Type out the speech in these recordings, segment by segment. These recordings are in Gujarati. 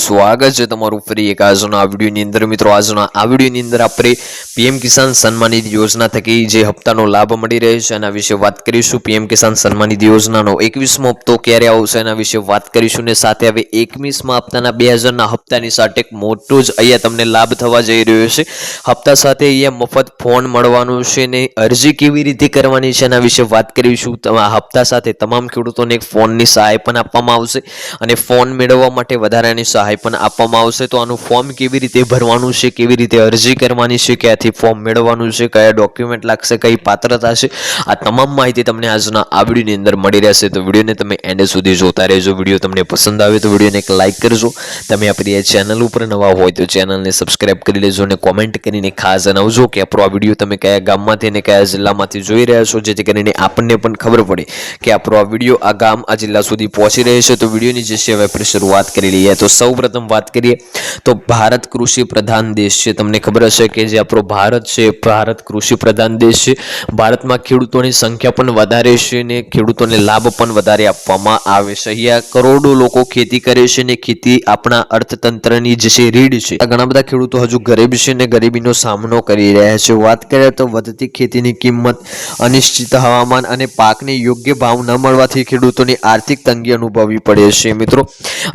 સ્વાગત છે તમારું ફરી એક આજના આ વિડીયોની અંદર। મિત્રો આજના આ વિડીયોની અંદર આપણે પીએમ કિસાન સન્માન નિધિ યોજના થકી જે હપ્તાનો લાભ મળી રહ્યો છે એના વિશે વાત કરીશું। પીએમ કિસાન સન્માન નિધિ યોજનાનો 21મો હપ્તો ક્યારે આવશે એના વિશે વાત કરીશું ને સાથે હવે 21મા હપ્તાના 2000ના હપ્તાની સાથે એક મોટો જ અહીંયા તમને લાભ થવા જઈ રહ્યો છે। હપ્તા સાથે અહીંયા મફત ફોન મળવાનું છે ને અરજી કેવી રીતે કરવાની છે એના વિશે વાત કરીશું। આ હપ્તા સાથે તમામ ખેડૂતોને એક ફોનની સહાય પણ આપવામાં આવશે અને ફોન મેળવવા માટે વધારાની સહાય પણ આપવામાં આવશે। તો આનું ફોર્મ કેવી રીતે ભરવાનું છે, કેવી રીતે અરજી કરવાની છે, ક્યાંથી ફોર્મ મેળવવાનું છે, કયા ડોક્યુમેન્ટ લાગશે, કઈ પાત્રતા છે, આ તમામ માહિતી તમને આજના આ વિડીયોની અંદર મળી રહેશે। તો વિડીયોને તમે એન્ડ સુધી જોતા રહેજો। વિડીયો તમને પસંદ આવે તો વિડીયોને એક લાઇક કરજો। તમે આપણી આ ચેનલ ઉપર નવા હોય તો ચેનલને સબસ્ક્રાઇબ કરી લેજો અને કોમેન્ટ કરીને ખાસ જણાવજો કે આપણો આ વિડીયો તમે કયા ગામમાંથી અને કયા જિલ્લામાંથી જોઈ રહ્યા છો, જેથી કરીને આપણને પણ ખબર પડે કે આપણો આ વિડીયો આ ગામ આ જિલ્લા સુધી પહોંચી રહ્યો છે। તો વિડીયોની જે છે હવે આપણે શરૂઆત કરી લઈએ। તો સૌપ્રથમ વાત કરીએ તો ભારત કૃષિ પ્રધાન દેશ છે। તમને ખબર હશે કે જે આપણો ભારત છે, ભારત કૃષિ પ્રધાન દેશ છે। ભારતમાં ખેડૂતોની સંખ્યા પણ વધારે છે ને ખેડૂતોને લાભ પણ વધારે આપવામાં આવે છે। અહીંયા કરોડો લોકો ખેતી કરે છે ને ખેતી આપણા અર્થતંત્રની જે છે રીઢ છે। ઘણા બધા ખેડૂતો હજુ ગરીબ છે ને ગરીબીનો સામનો કરી રહ્યા છે। વાત કરીએ તો વધતી ખેતીની કિંમત, અનિશ્ચિત હવામાન અને પાકને યોગ્ય ભાવ ન મળવાથી ખેડૂતોની આર્થિક તંગી અનુભવવી પડે છે। મિત્રો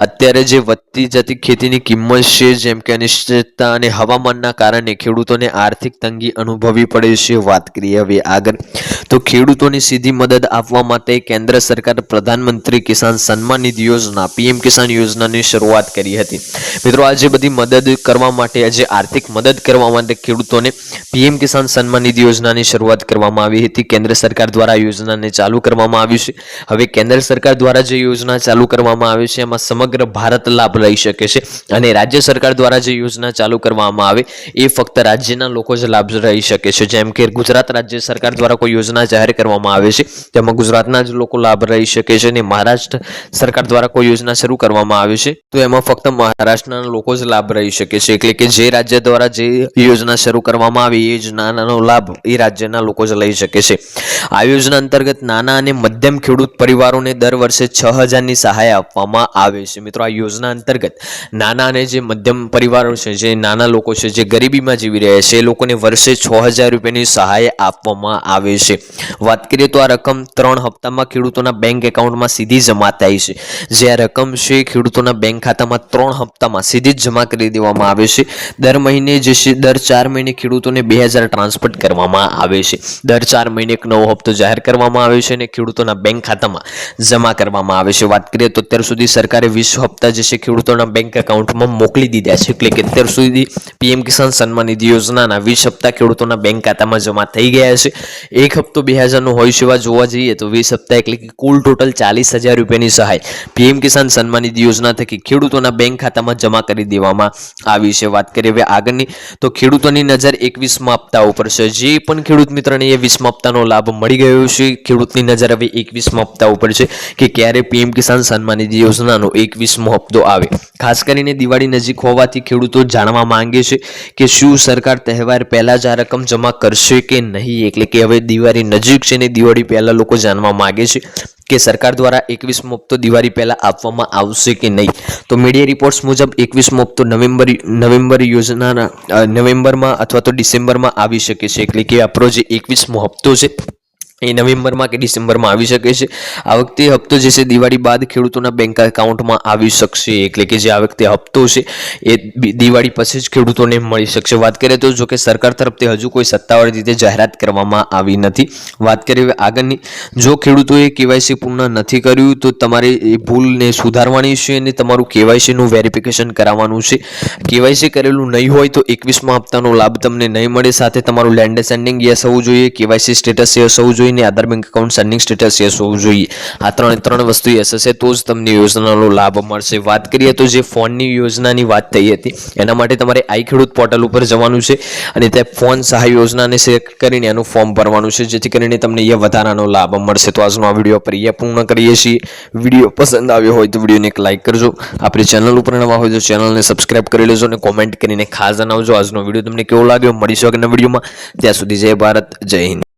અત્યારે જે વધતી જતી ખેતીની કિંમત છે, જેમ કે અનિશ્ચિતતા અને હવામાનના કારણે ખેડૂતોને આર્થિક તંગી અનુભવવી પડે છે। વાત કરીએ હવે આગળ તો ખેડૂતોની સીધી મદદ આપવા માટે કેન્દ્ર સરકાર પ્રધાનમંત્રી કિસાન સન્માન નિધિ યોજના પીએમ કિસાન યોજનાની શરૂઆત કરી હતી। મિત્રો આજે બધી મદદ કરવા માટે, આજે આર્થિક મદદ કરવા માટે ખેડૂતોને પીએમ કિસાન સન્માન નિધિ યોજનાની શરૂઆત કરવામાં આવી હતી। કેન્દ્ર સરકાર દ્વારા યોજનાને ચાલુ કરવામાં આવી છે। હવે કેન્દ્ર સરકાર દ્વારા જે યોજના ચાલુ કરવામાં આવી છે એમાં સમગ્ર ભારત લાભ લઈ શકે છે અને રાજ્ય સરકાર દ્વારા જે યોજના ચાલુ કરવામાં આવે એ ફક્ત રાજ્યના લોકો જ લાભ લઈ શકે છે। જેમ કે ગુજરાત રાજ્ય સરકાર દ્વારા કોઈ યોજના જાહેર કરવામાં આવે છે તેમાં ગુજરાતના જ લોકો લાભ લઈ શકે છે અને મહારાષ્ટ્ર સરકાર દ્વારા કોઈ યોજના શરૂ કરવામાં આવે છે તો એમાં ફક્ત મહારાષ્ટ્રના લોકો જ લાભ લઈ શકે છે। એટલે કે જે રાજ્ય દ્વારા જે યોજના શરૂ કરવામાં આવે એ યોજનાનો લાભ એ રાજ્યના લોકો જ લઈ શકે છે। આ યોજના અંતર્ગત નાના અને મધ્યમ ખેડૂત પરિવારોને દર વર્ષે 6000ની સહાય આપવામાં આવે છે। મિત્રો આ યોજના અંતર્ગત નાના અને જે મધ્યમ પરિવારો છે, જે નાના લોકો છે, જે ગરીબીમાં જીવી રહ્યા છે એ લોકોને વર્ષે 6000 રૂપિયાની સહાય આપવામાં આવે છે। વાત કરીએ તો આ રકમ 3 હપ્તામાં ખેડૂતોના બેંક એકાઉન્ટમાં સીધી જમા થાય છે। જે આ રકમ છે ખેડૂતોના બેંક ખાતામાં 3 હપ્તામાં સીધી જ જમા કરી દેવામાં આવે છે। દર મહિને જે છે દર 4 મહિને ખેડૂતોને 2000 ટ્રાન્સફર કરવામાં આવે છે। દર 4 મહિને એક નવો હપ્તો જાહેર કરવામાં આવે છે અને ખેડૂતોના બેંક ખાતામાં જમા કરવામાં આવે છે। વાત કરીએ તો અત્યાર સુધી સરકારે 20 હપ્તા જે છે ખેડૂતોના બેંક એકાઉન્ટમાં મોકલી દીધા છે। એટલે કે અત્યાર સુધી પીએમ કિસાન સન્માન નિધિ યોજનાના 20 હપ્તા ખેડૂતોના બેંક ખાતામાં જમા થઈ ગયા છે। એક હપ્તો 2000નો હોય છે, જોવા જઈએ તો 20 હપ્તા એટલે કે કુલ ટોટલ 40000 રૂપિયાની સહાય પીએમ કિસાન સન્માન નિધિ યોજના થકી ખેડૂતોના બેંક ખાતામાં જમા કરી દેવામાં આવી છે। વાત કરીએ હવે આગળની તો ખેડૂતોની નજર 21મા હપ્તા ઉપર છે। જે પણ ખેડૂત મિત્રને એ 20મા હપ્તાનો લાભ મળી ગયો છે, ખેડૂતની નજર હવે 21મા હપ્તા ઉપર છે કે ક્યારે પીએમ કિસાન સન્માન નિધિ યોજનાનો 21મો હપ્તો આવે। ખાસ કરીને દિવાળી નજીક હોવાથી ખેડૂતો જાણવા માંગે છે કે શું સરકાર તહેવાર પહેલા જ આ રકમ જમા કરશે કે નહીં। એટલે કે હવે દિવાળી નજીક છે ને દિવાળી પહેલા લોકો જાણવા માંગે છે કે સરકાર દ્વારા 21મો હપ્તો દિવાળી પહેલા આપવામાં આવશે કે નહીં। તો મીડિયા રિપોર્ટ્સ મુજબ 21મો હપ્તો નવેમ્બર યોજનાના નવેમ્બરમાં અથવા તો ડિસેમ્બરમાં આવી શકે છે। એટલે કે આપણો જે 21મો હપ્તો છે એ નવેમ્બરમાં કે ડિસેમ્બરમાં આવી શકે છે। આ વખતે હપ્તો જે છે દિવાળી બાદ ખેડૂતોના બેંક એકાઉન્ટમાં આવી શકશે। એટલે કે જે આ વખતે હપ્તો છે એ દિવાળી પછી જ ખેડૂતોને મળી શકશે। વાત કરીએ તો જો કે સરકાર તરફથી હજુ કોઈ સત્તાવાર રીતે જાહેરાત કરવામાં આવી નથી। વાત કરીએ આગળની, જો ખેડૂતોએ કેવાયસી પૂર્ણ નથી કર્યું તો તમારે એ ભૂલને સુધારવાની છે અને તમારું કેવાયસીનું વેરિફિકેશન કરાવવાનું છે। કેવાયસી કરેલું નહીં હોય તો 21મા હપ્તાનો લાભ તમને નહીં મળે। સાથે તમારું લેન્ડ સેન્ડિંગ યસ હોવું જોઈએ, કેવાયસી સ્ટેટસ યસ હોવું જોઈએ, Aadhaar bank account sending status yes હોવું જોઈએ। આ ત્રણ વસ્તુ યસ હશે તો જ તમને યોજનાનો લાભ મળશે। વાત કરીએ તો જે ફોનની યોજનાની વાત થઈ હતી એના માટે તમારે આઈ ખેડૂત પોર્ટલ ઉપર જવાનું છે અને ત્યાં ફોન સહાય યોજનાને સિલેક્ટ કરીને એનું ફોર્મ ભરવાનું છે, જેથી કરીને તમને એ વધારાનો લાભ મળશે। તો આજનો આ વિડીયો પર એ પૂર્ણ કરીએ છીએ। વિડીયો પસંદ આવ્યો હોય તો વિડીયોને એક લાઇક કરજો। આપણી ચેનલ ઉપર નવા હોય તો ચેનલને સબસ્ક્રાઇબ કરી લેજો અને કોમેન્ટ કરીને ખાસ જણાવજો આજનો વિડીયો તમને કેવો લાગ્યો। મળીશું આગળના વિડીયોમાં, ત્યાં સુધી જય ભારત, જય હિન્દ।